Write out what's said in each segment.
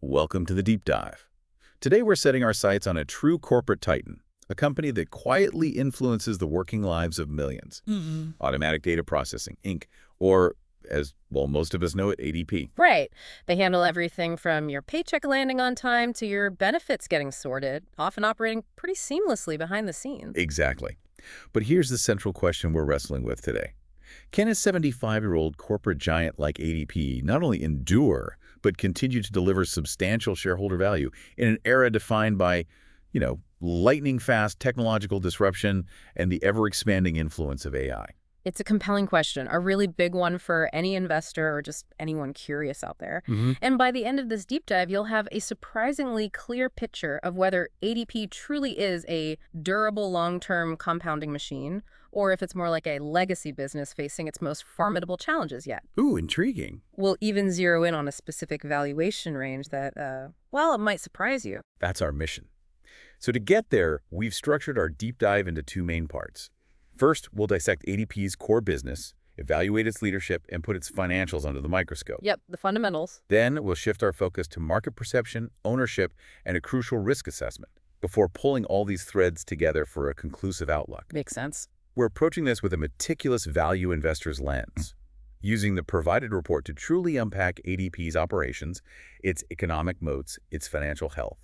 Welcome to the Deep Dive. Today we're setting our sights on a true corporate titan, a company that quietly influences the working lives of millions. Automatic Data Processing, Inc., or, as well most of us know it, ADP. Right. They handle everything from your paycheck landing on time to your benefits getting sorted, often operating pretty seamlessly behind the scenes. Exactly. But here's the central question we're wrestling with today. Can a 75-year-old corporate giant like ADP not only endure, but continue to deliver substantial shareholder value in an era defined by, lightning-fast technological disruption and the ever-expanding influence of AI? It's a compelling question, a really big one for any investor or just anyone curious out there. And by the end of this deep dive, you'll have a surprisingly clear picture of whether ADP truly is a durable long-term compounding machine, or if it's more like a legacy business facing its most formidable challenges yet. Ooh, intriguing. We'll even zero in on a specific valuation range that, it might surprise you. That's our mission. So to get there, we've structured our deep dive into two main parts. First, we'll dissect ADP's core business, evaluate its leadership, and put its financials under the microscope. Yep, the fundamentals. Then we'll shift our focus to market perception, ownership, and a crucial risk assessment before pulling all these threads together for a conclusive outlook. Makes sense. We're approaching this with a meticulous value investor's lens, using the provided report to truly unpack ADP's operations, its economic moats, its financial health,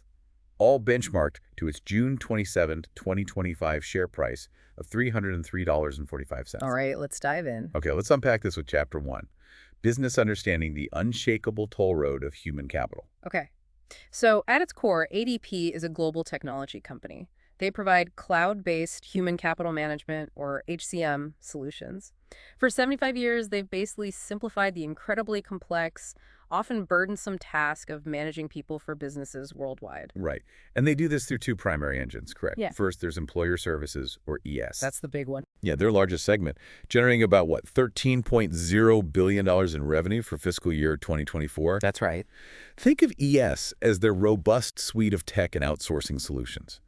all benchmarked to its June 27, 2025 share price of $303.45. All right, let's dive in. Okay, let's unpack this with Chapter 1, Business Understanding the Unshakable Toll Road of Human Capital. Okay. So at its core, ADP is a global technology company. They provide cloud-based human capital management, or HCM, solutions. For 75 years, they've basically simplified the incredibly complex, often burdensome task of managing people for businesses worldwide. Right. And they do this through two primary engines, correct? Yeah. First, there's Employer Services, or ES. That's the big one. Yeah, their largest segment, generating about, $13.0 billion in revenue for fiscal year 2024. That's right. Think of ES as their robust suite of tech and outsourcing solutions.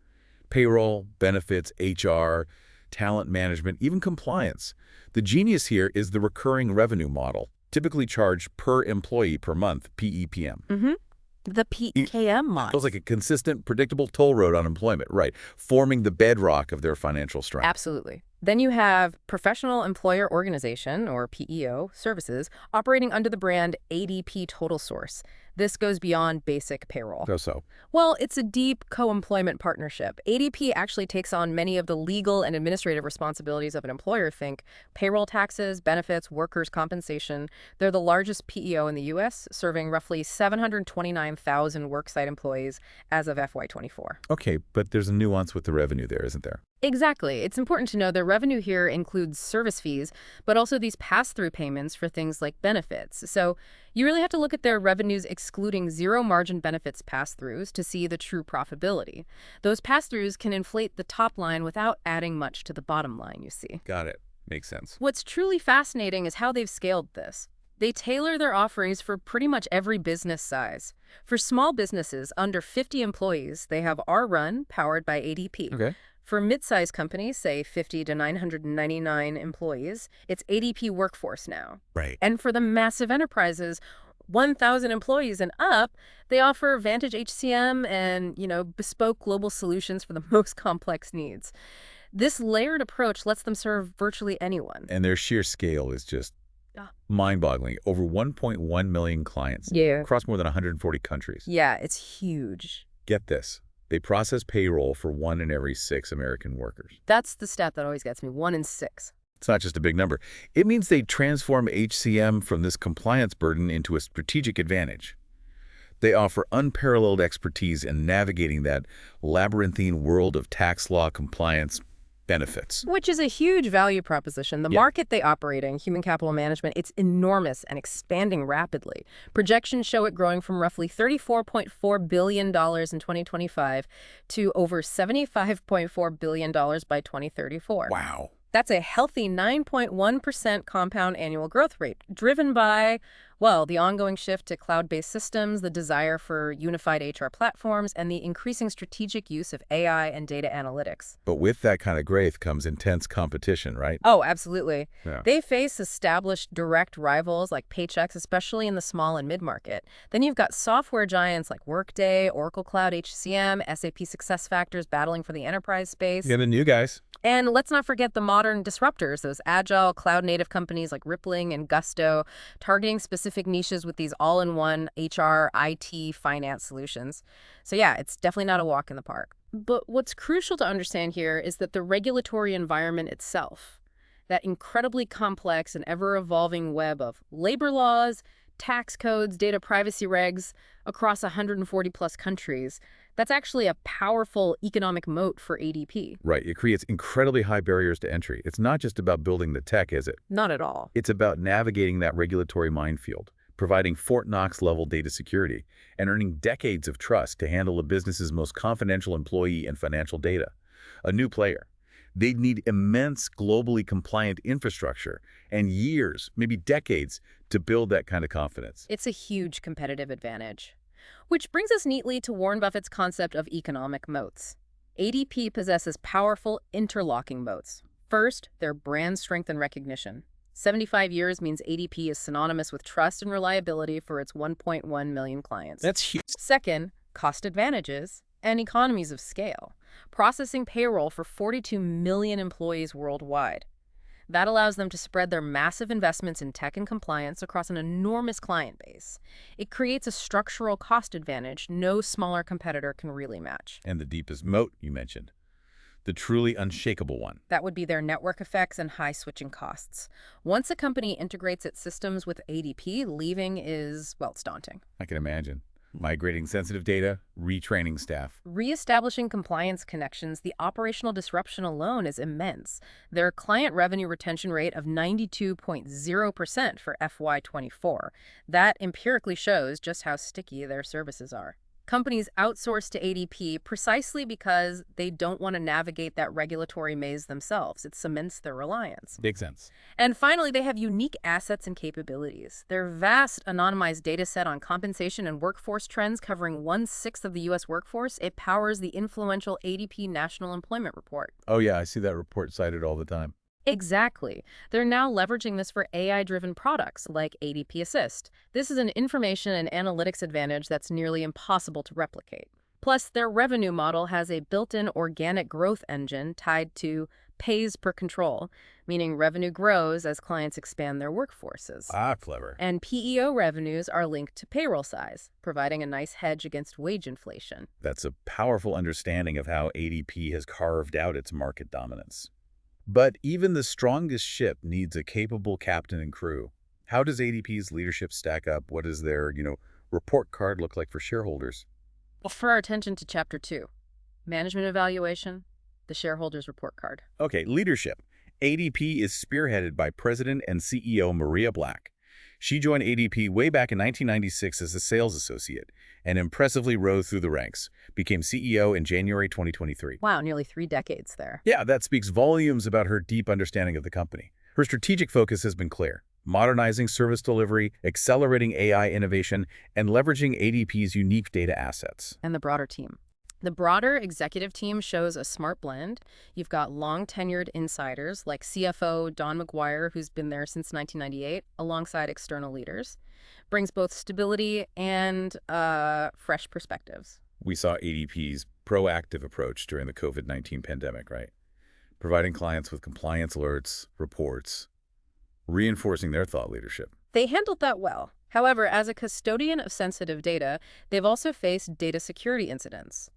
Payroll, benefits, HR, talent management, even compliance. The genius here is the recurring revenue model, typically charged per employee per month, PEPM. The PKM model. Feels like a consistent, predictable toll road on employment, right, forming the bedrock of their financial strength. Absolutely. Then you have Professional Employer Organization, or PEO, services operating under the brand ADP Total Source. This goes beyond basic payroll. How so? Well, it's a deep co-employment partnership. ADP actually takes on many of the legal and administrative responsibilities of an employer. Think payroll taxes, benefits, workers' compensation. They're the largest PEO in the U.S., serving roughly 729,000 worksite employees as of FY24. Okay, but there's a nuance with the revenue there, isn't there? Exactly. It's important to know the revenue here includes service fees, but also these pass-through payments for things like benefits. So you really have to look at their revenues excluding zero-margin benefits pass-throughs to see the true profitability. Those pass-throughs can inflate the top line without adding much to the bottom line, you see. Got it. Makes sense. What's truly fascinating is how they've scaled this. They tailor their offerings for pretty much every business size. For small businesses under 50 employees, they have RRun, powered by ADP. Okay. For mid-sized companies, say 50 to 999 employees, it's ADP Workforce now. Right. And for the massive enterprises, 1,000 employees and up, they offer Vantage HCM and, bespoke global solutions for the most complex needs. This layered approach lets them serve virtually anyone. And their sheer scale is just mind-boggling. Over 1.1 million clients. Yeah. Across more than 140 countries. Yeah, it's huge. Get this. They process payroll for 1 in every 6 American workers. That's the stat that always gets me, 1 in 6. It's not just a big number. It means they transform HCM from this compliance burden into a strategic advantage. They offer unparalleled expertise in navigating that labyrinthine world of tax law, compliance, benefits. Which is a huge value proposition. The market they operate in, human capital management, it's enormous and expanding rapidly. Projections show it growing from roughly $34.4 billion in 2025 to over $75.4 billion by 2034. Wow. That's a healthy 9.1% compound annual growth rate, driven by, Well, the ongoing shift to cloud-based systems, the desire for unified HR platforms, and the increasing strategic use of AI and data analytics. But with that kind of growth comes intense competition, right? Oh, absolutely. Yeah. They face established direct rivals like Paychex, especially in the small and mid-market. Then you've got software giants like Workday, Oracle Cloud HCM, SAP SuccessFactors battling for the enterprise space. Yeah, the new guys. And let's not forget the modern disruptors, those agile cloud-native companies like Rippling and Gusto, targeting specific niches with these all-in-one HR, IT, finance solutions. So yeah, it's definitely not a walk in the park. But what's crucial to understand here is that the regulatory environment itself, that incredibly complex and ever-evolving web of labor laws, tax codes, data privacy regs across 140 plus countries, that's actually a powerful economic moat for ADP. Right. It creates incredibly high barriers to entry. It's not just about building the tech, is it? Not at all. It's about navigating that regulatory minefield, providing Fort Knox-level data security, and earning decades of trust to handle a business's most confidential employee and financial data. A new player. They'd need immense globally compliant infrastructure and years, maybe decades, to build that kind of confidence. It's a huge competitive advantage. Which brings us neatly to Warren Buffett's concept of economic moats. ADP possesses powerful interlocking moats. First, their brand strength and recognition. 75 years means ADP is synonymous with trust and reliability for its 1.1 million clients. That's huge. Second, cost advantages and economies of scale. Processing payroll for 42 million employees worldwide. That allows them to spread their massive investments in tech and compliance across an enormous client base. It creates a structural cost advantage no smaller competitor can really match. And the deepest moat you mentioned, the truly unshakable one. That would be their network effects and high switching costs. Once a company integrates its systems with ADP, leaving is, well, it's daunting. I can imagine. Migrating sensitive data, retraining staff. Reestablishing compliance connections, the operational disruption alone is immense. Their client revenue retention rate of 92.0% for FY24. That empirically shows just how sticky their services are. Companies outsource to ADP precisely because they don't want to navigate that regulatory maze themselves. It cements their reliance. Makes sense. And finally, they have unique assets and capabilities. Their vast anonymized data set on compensation and workforce trends covering 1/6 of the U.S. workforce, it powers the influential ADP National Employment Report. Oh yeah, I see that report cited all the time. Exactly. They're now leveraging this for AI-driven products like ADP Assist. This is an information and analytics advantage that's nearly impossible to replicate. Plus, their revenue model has a built-in organic growth engine tied to pays per control, meaning revenue grows as clients expand their workforces. Ah, clever. And PEO revenues are linked to payroll size, providing a nice hedge against wage inflation. That's a powerful understanding of how ADP has carved out its market dominance. But even the strongest ship needs a capable captain and crew. How does ADP's leadership stack up? What does their, report card look like for shareholders? Well, for our attention to Chapter 2, Management Evaluation, the Shareholders Report Card. Okay, leadership. ADP is spearheaded by President and CEO Maria Black. She joined ADP way back in 1996 as a sales associate and impressively rose through the ranks, became CEO in January 2023. Wow, nearly 3 decades there. Yeah, that speaks volumes about her deep understanding of the company. Her strategic focus has been clear: modernizing service delivery, accelerating AI innovation, and leveraging ADP's unique data assets. And the broader team. The broader executive team shows a smart blend. You've got long-tenured insiders like CFO Don McGuire, who's been there since 1998, alongside external leaders. Brings both stability and fresh perspectives. We saw ADP's proactive approach during the COVID-19 pandemic, right? Providing clients with compliance alerts, reports, reinforcing their thought leadership. They handled that well. However, as a custodian of sensitive data, they've also faced data security incidents.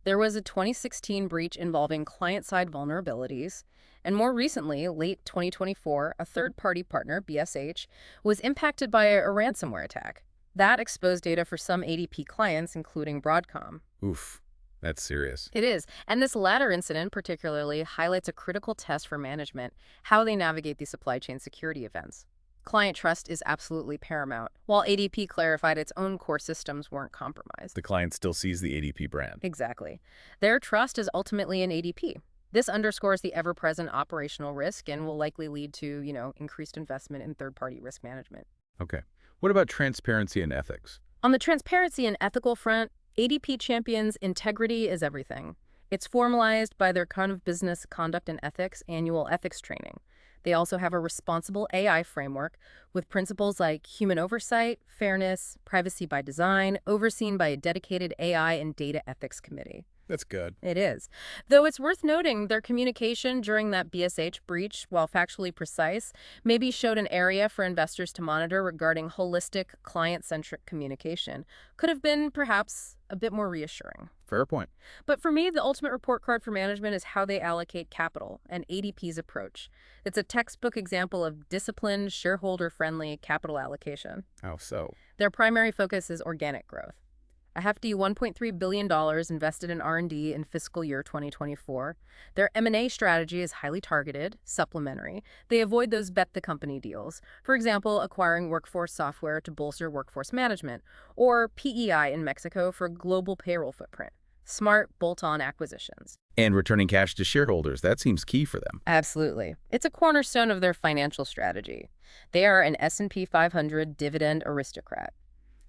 There was a 2016 breach involving client-side vulnerabilities, and more recently, late 2024, a third-party partner, BSH, was impacted by a ransomware attack. That exposed data for some ADP clients, including Broadcom. Oof, that's serious. It is, and this latter incident particularly highlights a critical test for management, how they navigate these supply chain security events. Client trust is absolutely paramount, while ADP clarified its own core systems weren't compromised. The client still sees the ADP brand. Exactly. Their trust is ultimately in ADP. This underscores the ever-present operational risk and will likely lead to, increased investment in third-party risk management. Okay. What about transparency and ethics? On the transparency and ethical front, ADP champions integrity is everything. It's formalized by their Code of Business Conduct and Ethics annual ethics training. They also have a responsible AI framework with principles like human oversight, fairness, privacy by design, overseen by a dedicated AI and data ethics committee. That's good. It is. Though it's worth noting their communication during that BSH breach, while factually precise, maybe showed an area for investors to monitor regarding holistic, client-centric communication. Could have been, perhaps, a bit more reassuring. Fair point. But for me, the ultimate report card for management is how they allocate capital and ADP's approach. It's a textbook example of disciplined, shareholder-friendly capital allocation. How so? Their primary focus is organic growth. A hefty $1.3 billion invested in R&D in fiscal year 2024. Their M&A strategy is highly targeted, supplementary. They avoid those bet-the-company deals. For example, acquiring workforce software to bolster workforce management, or PEI in Mexico for global payroll footprint. Smart, bolt-on acquisitions. And returning cash to shareholders, that seems key for them. Absolutely. It's a cornerstone of their financial strategy. They are an S&P 500 dividend aristocrat.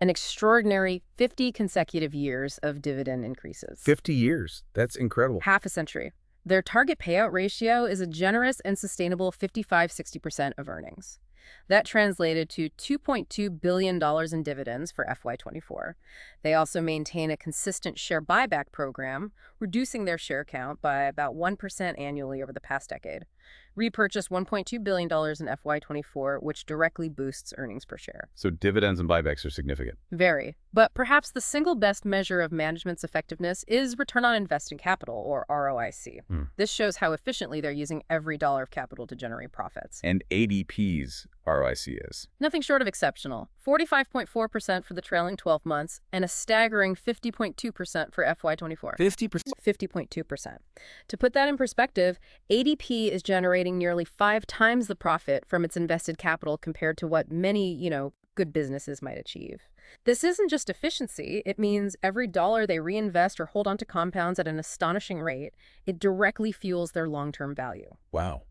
An extraordinary 50 consecutive years of dividend increases. 50 years. That's incredible. Half a century. Their target payout ratio is a generous and sustainable 55–60% of earnings. That translated to $2.2 billion in dividends for FY24. They also maintain a consistent share buyback program, reducing their share count by about 1% annually over the past decade. Repurchased $1.2 billion in FY24, which directly boosts earnings per share. So dividends and buybacks are significant. Very. But perhaps the single best measure of management's effectiveness is return on invested capital, or ROIC. This shows how efficiently they're using every dollar of capital to generate profits. And ADP's ROIC is? Nothing short of exceptional. 45.4% for the trailing 12 months and a staggering 50.2% for FY24. 50%? 50.2%. To put that in perspective, ADP is generating nearly 5 times the profit from its invested capital compared to what many, good businesses might achieve. This isn't just efficiency. It means every dollar they reinvest or hold onto compounds at an astonishing rate, it directly fuels their long-term value. Wow.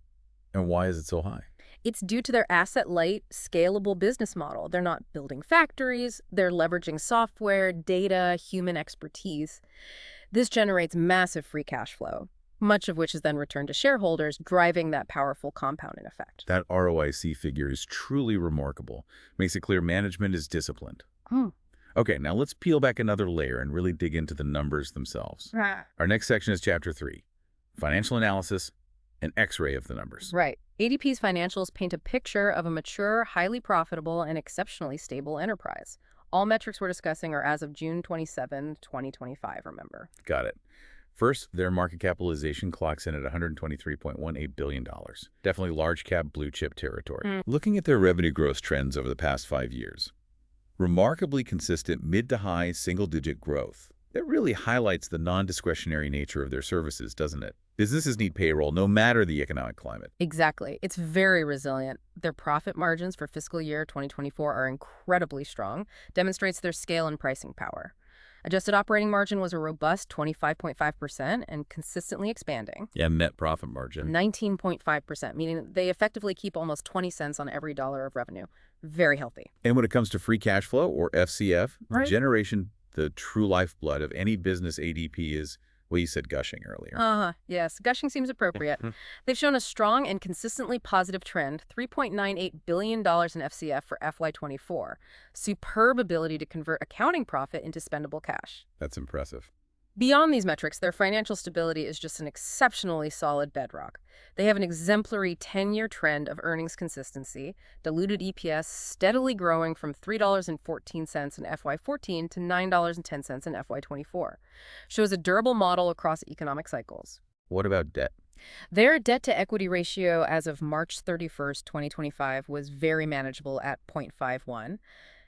And why is it so high? It's due to their asset-light, scalable business model. They're not building factories. They're leveraging software, data, human expertise. This generates massive free cash flow, much of which is then returned to shareholders, driving that powerful compounding effect. That ROIC figure is truly remarkable. Makes it clear management is disciplined. Okay, now let's peel back another layer and really dig into the numbers themselves. Our next section is Chapter 3, Financial Analysis, an X-ray of the numbers. Right. ADP's financials paint a picture of a mature, highly profitable, and exceptionally stable enterprise. All metrics we're discussing are as of June 27, 2025, remember. Got it. First, their market capitalization clocks in at $123.18 billion. Definitely large-cap blue-chip territory. Looking at their revenue growth trends over the past 5 years, remarkably consistent mid to high single-digit growth. That really highlights the non-discretionary nature of their services, doesn't it? Businesses need payroll no matter the economic climate. Exactly. It's very resilient. Their profit margins for fiscal year 2024 are incredibly strong, demonstrates their scale and pricing power. Adjusted operating margin was a robust 25.5% and consistently expanding. Yeah, net profit margin. 19.5%, meaning they effectively keep almost 20 cents on every dollar of revenue. Very healthy. And when it comes to free cash flow, or FCF, generation, the true lifeblood of any business, ADP is, well, you said gushing earlier. Yes, gushing seems appropriate. They've shown a strong and consistently positive trend, $3.98 billion in FCF for FY24. Superb ability to convert accounting profit into spendable cash. That's impressive. Beyond these metrics, their financial stability is just an exceptionally solid bedrock. They have an exemplary 10-year trend of earnings consistency, diluted EPS steadily growing from $3.14 in FY14 to $9.10 in FY24. Shows a durable model across economic cycles. What about debt? Their debt-to-equity ratio as of March 31st, 2025 was very manageable at 0.51.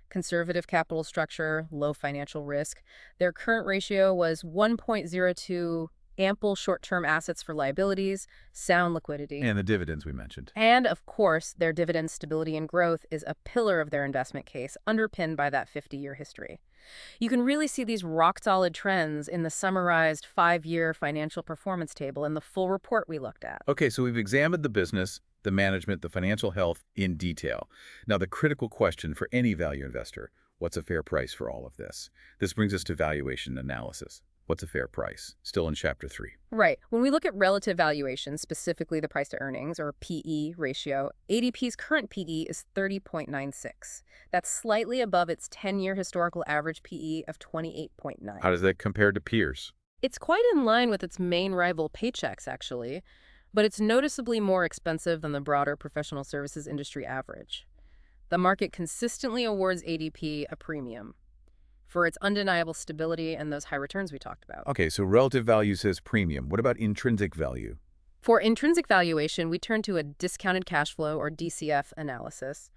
Conservative capital structure, low financial risk. Their current ratio was 1.02, ample short-term assets for liabilities, sound liquidity. And the dividends we mentioned. And, of course, their dividend stability and growth is a pillar of their investment case, underpinned by that 50-year history. You can really see these rock-solid trends in the summarized 5-year financial performance table in the full report we looked at. Okay, so we've examined the business, the management, the financial health in detail. Now, the critical question for any value investor, what's a fair price for all of this? This brings us to valuation analysis. What's a fair price? Still in Chapter 3. Right. When we look at relative valuation, specifically the price to earnings, or PE ratio, ADP's current PE is 30.96. That's slightly above its 10-year historical average PE of 28.9. How does that compare to peers? It's quite in line with its main rival Paychex, actually, but it's noticeably more expensive than the broader professional services industry average. The market consistently awards ADP a premium for its undeniable stability and those high returns we talked about. Okay, so relative value says premium. What about intrinsic value? For intrinsic valuation, we turn to a discounted cash flow, or DCF, analysis.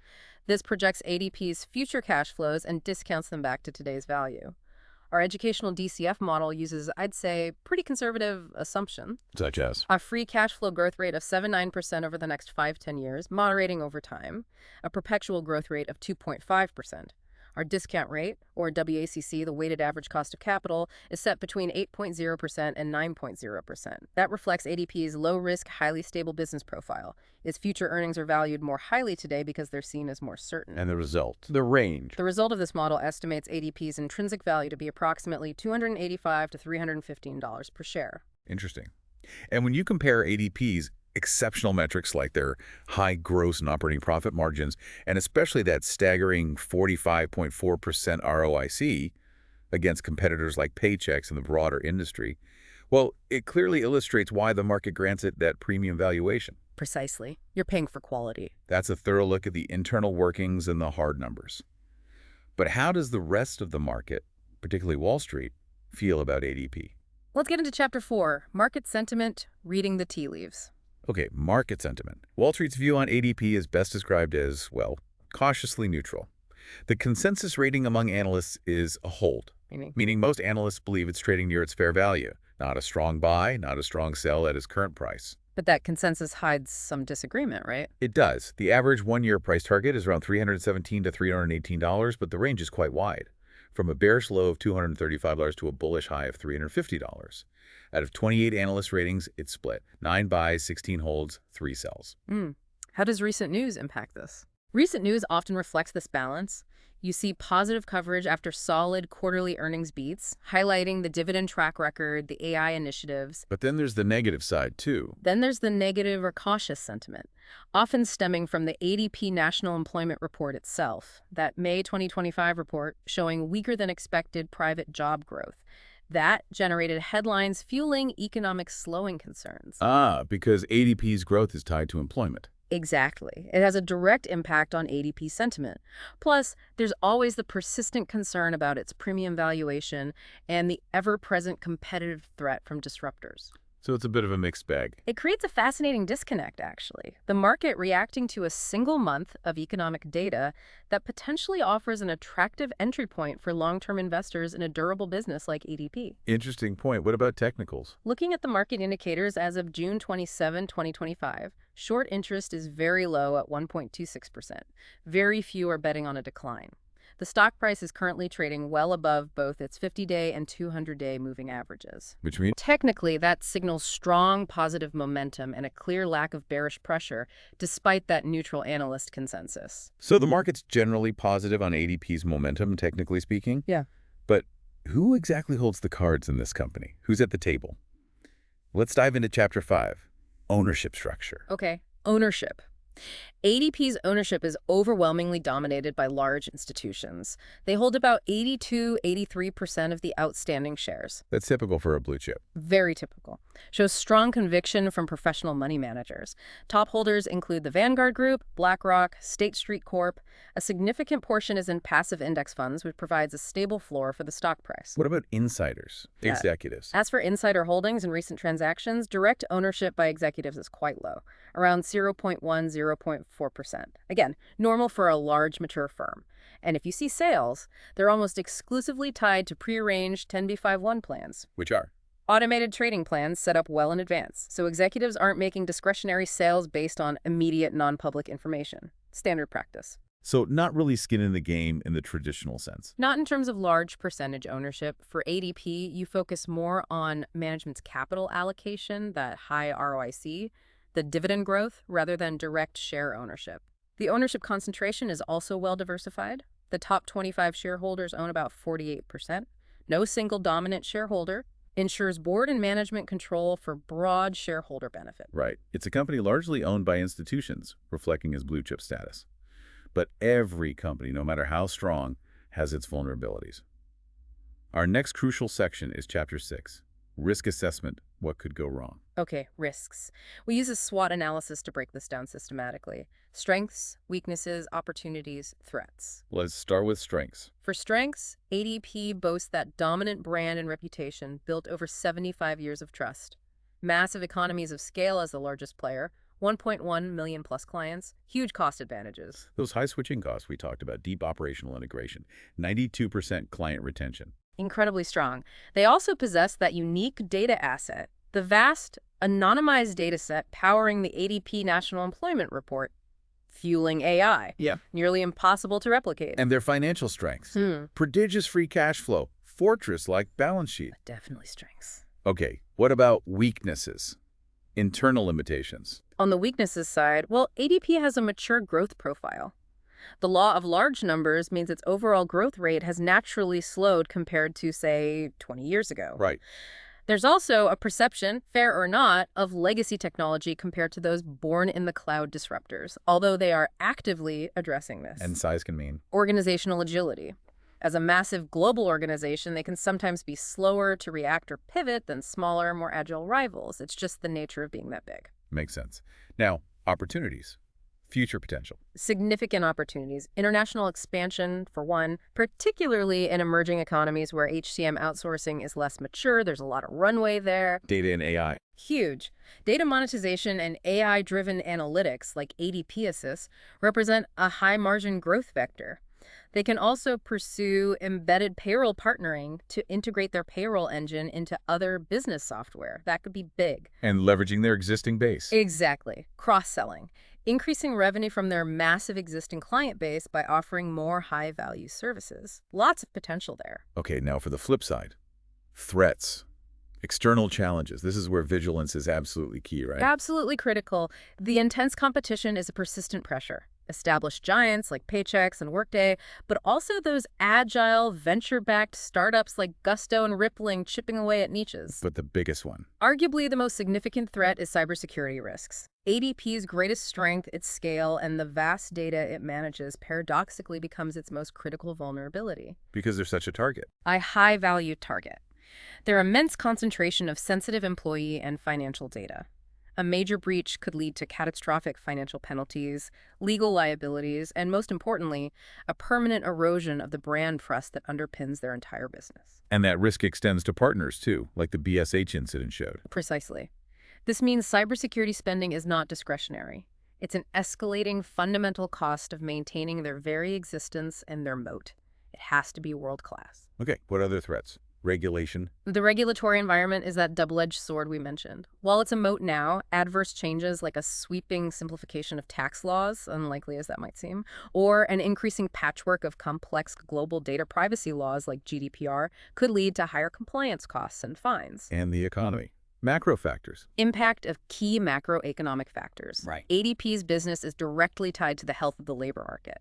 This projects ADP's future cash flows and discounts them back to today's value. Our educational DCF model uses, I'd say, pretty conservative assumption. Such as? A free cash flow growth rate of 7-9% over the next 5-10 years, moderating over time. A perpetual growth rate of 2.5%. Our discount rate, or WACC, the weighted average cost of capital, is set between 8.0% and 9.0%. That reflects ADP's low-risk, highly stable business profile. Its future earnings are valued more highly today because they're seen as more certain. And the result? The range? The result of this model estimates ADP's intrinsic value to be approximately $285 to $315 per share. Interesting. And when you compare ADP's exceptional metrics like their high gross and operating profit margins, and especially that staggering 45.4% ROIC against competitors like Paychex in the broader industry, well, it clearly illustrates why the market grants it that premium valuation. Precisely. You're paying for quality. That's a thorough look at the internal workings and the hard numbers. But how does the rest of the market, particularly Wall Street, feel about ADP? Let's get into Chapter 4, Market Sentiment, Reading the Tea Leaves. Okay, market sentiment. Wall Street's view on ADP is best described as, well, cautiously neutral. The consensus rating among analysts is a hold, meaning most analysts believe it's trading near its fair value. Not a strong buy, not a strong sell at its current price. But that consensus hides some disagreement, right? It does. The average one-year price target is around $317 to $318, but the range is quite wide, from a bearish low of $235 to a bullish high of $350. Out of 28 analyst ratings, it's split. 9 buys, 16 holds, 3 sells. How does recent news impact this? Recent news often reflects this balance. You see positive coverage after solid quarterly earnings beats, highlighting the dividend track record, the AI initiatives. But then there's the negative side, too. Then there's the negative or cautious sentiment, often stemming from the ADP National Employment Report itself, that May 2025 report showing weaker than expected private job growth. That generated headlines fueling economic slowing concerns. Because ADP's growth is tied to employment. Exactly. It has a direct impact on ADP sentiment. Plus, there's always the persistent concern about its premium valuation and the ever-present competitive threat from disruptors. So it's a bit of a mixed bag. It creates a fascinating disconnect, actually. The market reacting to a single month of economic data that potentially offers an attractive entry point for long-term investors in a durable business like ADP. Interesting point. What about technicals? Looking at the market indicators as of June 27, 2025, short interest is very low at 1.26%. Very few are betting on a decline. The stock price is currently trading well above both its 50-day and 200-day moving averages. Which means? Technically, that signals strong positive momentum and a clear lack of bearish pressure, despite that neutral analyst consensus. So the market's generally positive on ADP's momentum, technically speaking? Yeah. But who exactly holds the cards in this company? Who's at the table? Let's dive into Chapter 5, Ownership Structure. Okay, ownership. ADP's ownership is overwhelmingly dominated by large institutions. They hold about 82-83% of the outstanding shares. That's typical for a blue chip. Very typical. Shows strong conviction from professional money managers. Top holders include the Vanguard Group, BlackRock, State Street Corp. A significant portion is in passive index funds, which provides a stable floor for the stock price. What about insiders, executives? As for insider holdings in recent transactions, direct ownership by executives is quite low, around 0.1-0.4%. Again, normal for a large, mature firm. And if you see sales, they're almost exclusively tied to prearranged 10b5-1 plans. Which are? Automated trading plans set up well in advance, so executives aren't making discretionary sales based on immediate non-public information. Standard practice. So not really skin in the game in the traditional sense. Not in terms of large percentage ownership. For ADP, you focus more on management's capital allocation, that high ROIC, the dividend growth rather than direct share ownership. The ownership concentration is also well diversified. The top 25 shareholders own about 48%. No single dominant shareholder ensures board and management control for broad shareholder benefit. Right. It's a company largely owned by institutions, reflecting its blue chip status. But every company, no matter how strong, has its vulnerabilities. Our next crucial section is Chapter 6, Risk Assessment, What Could Go Wrong. Okay, risks. We use a SWOT analysis to break this down systematically. Strengths, weaknesses, opportunities, threats. Let's start with strengths. For strengths, ADP boasts that dominant brand and reputation built over 75 years of trust. Massive economies of scale as the largest player, 1.1 million plus clients, huge cost advantages. Those high switching costs we talked about, deep operational integration, 92% client retention. Incredibly strong. They also possess that unique data asset, the vast, anonymized data set powering the ADP National Employment Report, fueling AI. Yeah. Nearly impossible to replicate. And their financial strengths. Prodigious free cash flow, fortress-like balance sheet. Definitely strengths. Okay, what about weaknesses? Internal limitations. On the weaknesses side, well, ADP has a mature growth profile. The law of large numbers means its overall growth rate has naturally slowed compared to, say, 20 years ago. Right. There's also a perception, fair or not, of legacy technology compared to those born in the cloud disruptors, although they are actively addressing this. And size can mean? Organizational agility. As a massive global organization, they can sometimes be slower to react or pivot than smaller, more agile rivals. It's just the nature of being that big. Makes sense. Now, opportunities. Future potential. Significant opportunities. International expansion, for one, particularly in emerging economies where HCM outsourcing is less mature. There's a lot of runway there. Data and AI. Huge. Data monetization and AI-driven analytics like ADP Assist represent a high-margin growth vector. They can also pursue embedded payroll partnering to integrate their payroll engine into other business software. That could be big. And leveraging their existing base. Exactly. Cross-selling. Increasing revenue from their massive existing client base by offering more high-value services. Lots of potential there. Okay, now for the flip side. Threats. External challenges. This is where vigilance is absolutely key, right? Absolutely critical. The intense competition is a persistent pressure. Established giants like Paychex and Workday, but also those agile, venture-backed startups like Gusto and Rippling chipping away at niches. But the biggest one. Arguably, the most significant threat is cybersecurity risks. ADP's greatest strength, its scale, and the vast data it manages paradoxically becomes its most critical vulnerability. Because they're such a target. A high-value target. Their immense concentration of sensitive employee and financial data. A major breach could lead to catastrophic financial penalties, legal liabilities, and most importantly, a permanent erosion of the brand trust that underpins their entire business. And that risk extends to partners, too, like the BSH incident showed. Precisely. This means cybersecurity spending is not discretionary. It's an escalating fundamental cost of maintaining their very existence and their moat. It has to be world-class. Okay, what other threats? Regulation. The regulatory environment is that double-edged sword we mentioned. While it's a moat now, adverse changes like a sweeping simplification of tax laws, unlikely as that might seem, or an increasing patchwork of complex global data privacy laws like GDPR could lead to higher compliance costs and fines. And the economy. Macro factors. Impact of key macroeconomic factors. Right. ADP's business is directly tied to the health of the labor market.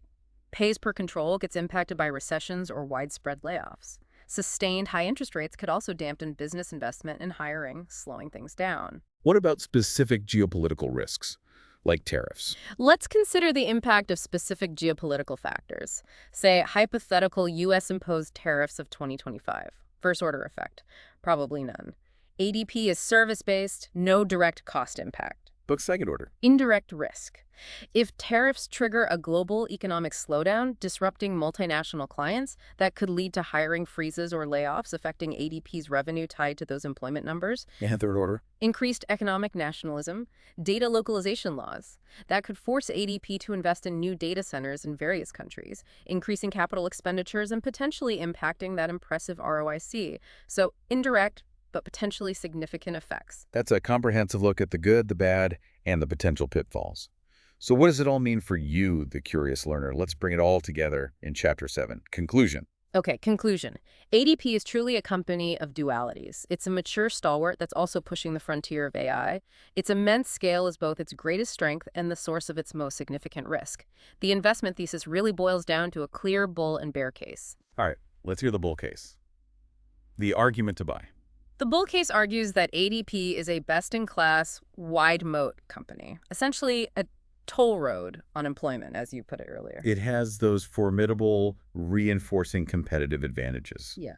Pays per control gets impacted by recessions or widespread layoffs. Sustained high interest rates could also dampen business investment and hiring, slowing things down. What about specific geopolitical risks, like tariffs? Let's consider the impact of specific geopolitical factors. Say, hypothetical U.S.-imposed tariffs of 2025. First-order effect. Probably none. ADP is service-based, no direct cost impact. But second order. Indirect risk. If tariffs trigger a global economic slowdown, disrupting multinational clients, that could lead to hiring freezes or layoffs affecting ADP's revenue tied to those employment numbers. And third order. Increased economic nationalism, data localization laws. That could force ADP to invest in new data centers in various countries, increasing capital expenditures and potentially impacting that impressive ROIC. So indirect, but potentially significant effects. That's a comprehensive look at the good, the bad, and the potential pitfalls. So what does it all mean for you, the curious learner? Let's bring it all together in Chapter 7. Conclusion. Okay, conclusion. ADP is truly a company of dualities. It's a mature stalwart that's also pushing the frontier of AI. Its immense scale is both its greatest strength and the source of its most significant risk. The investment thesis really boils down to a clear bull and bear case. All right, let's hear the bull case. The argument to buy. The bull case argues that ADP is a best-in-class, wide moat company, essentially a toll road on employment, as you put it earlier. It has those formidable, reinforcing competitive advantages. Yeah.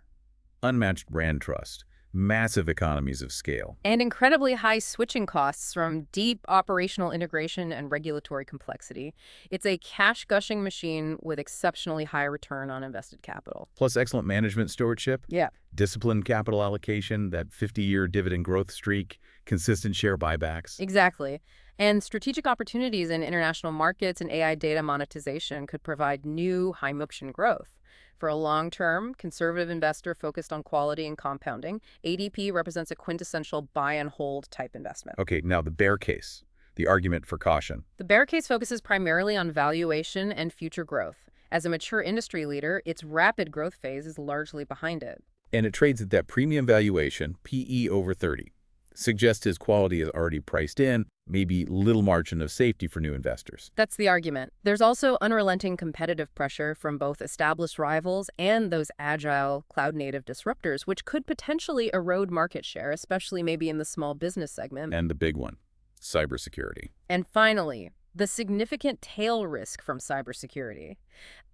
Unmatched brand trust, massive economies of scale. And incredibly high switching costs from deep operational integration and regulatory complexity. It's a cash-gushing machine with exceptionally high return on invested capital. Plus excellent management stewardship, Yeah. disciplined capital allocation, that 50-year dividend growth streak, consistent share buybacks. Exactly. And strategic opportunities in international markets and AI data monetization could provide new high-motion growth. For a long-term, conservative investor focused on quality and compounding, ADP represents a quintessential buy-and-hold type investment. Okay, now the bear case, the argument for caution. The bear case focuses primarily on valuation and future growth. As a mature industry leader, its rapid growth phase is largely behind it. And it trades at that premium valuation, PE over 30. Suggests his quality is already priced in, maybe little margin of safety for new investors. That's the argument. There's also unrelenting competitive pressure from both established rivals and those agile, cloud-native disruptors, which could potentially erode market share, especially maybe in the small business segment. And the big one, cybersecurity. And finally, the significant tail risk from cybersecurity.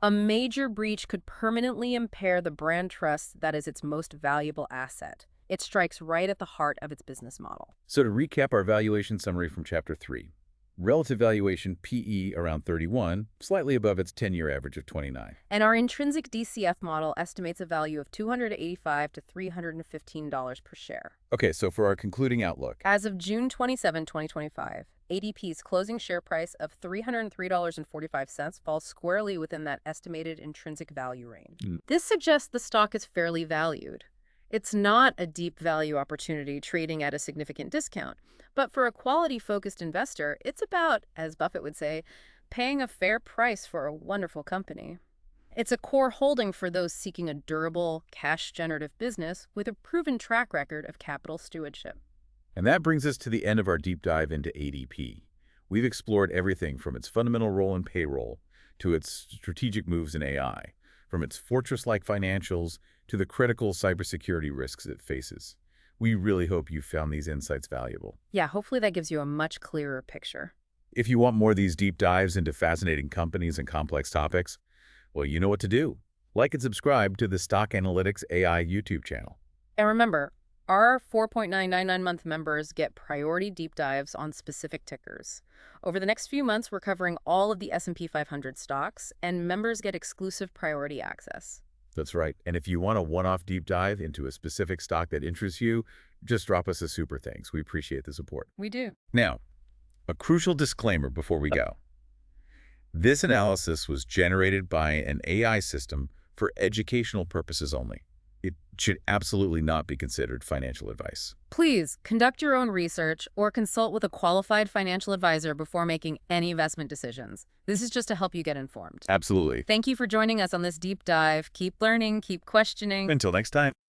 A major breach could permanently impair the brand trust that is its most valuable asset. It strikes right at the heart of its business model. So to recap our valuation summary from Chapter 3, relative valuation PE around 31, slightly above its 10-year average of 29. And our intrinsic DCF model estimates a value of $285 to $315 per share. Okay, so for our concluding outlook. As of June 27, 2025, ADP's closing share price of $303.45 falls squarely within that estimated intrinsic value range. This suggests the stock is fairly valued. It's not a deep value opportunity trading at a significant discount, but for a quality-focused investor, it's about, as Buffett would say, paying a fair price for a wonderful company. It's a core holding for those seeking a durable, cash-generative business with a proven track record of capital stewardship. And that brings us to the end of our deep dive into ADP. We've explored everything from its fundamental role in payroll to its strategic moves in AI, from its fortress-like financials to the critical cybersecurity risks it faces. We really hope you found these insights valuable. Yeah, hopefully that gives you a much clearer picture. If you want more of these deep dives into fascinating companies and complex topics, well, you know what to do. Like and subscribe to the Stock Analytics AI YouTube channel. And remember, our 4.999-month members get priority deep dives on specific tickers. Over the next few months, we're covering all of the S&P 500 stocks, and members get exclusive priority access. That's right. And if you want a one-off deep dive into a specific stock that interests you, just drop us a super thanks. We appreciate the support. We do. Now, a crucial disclaimer before we go. This analysis was generated by an AI system for educational purposes only. It should absolutely not be considered financial advice. Please conduct your own research or consult with a qualified financial advisor before making any investment decisions. This is just to help you get informed. Absolutely. Thank you for joining us on this deep dive. Keep learning, keep questioning. Until next time.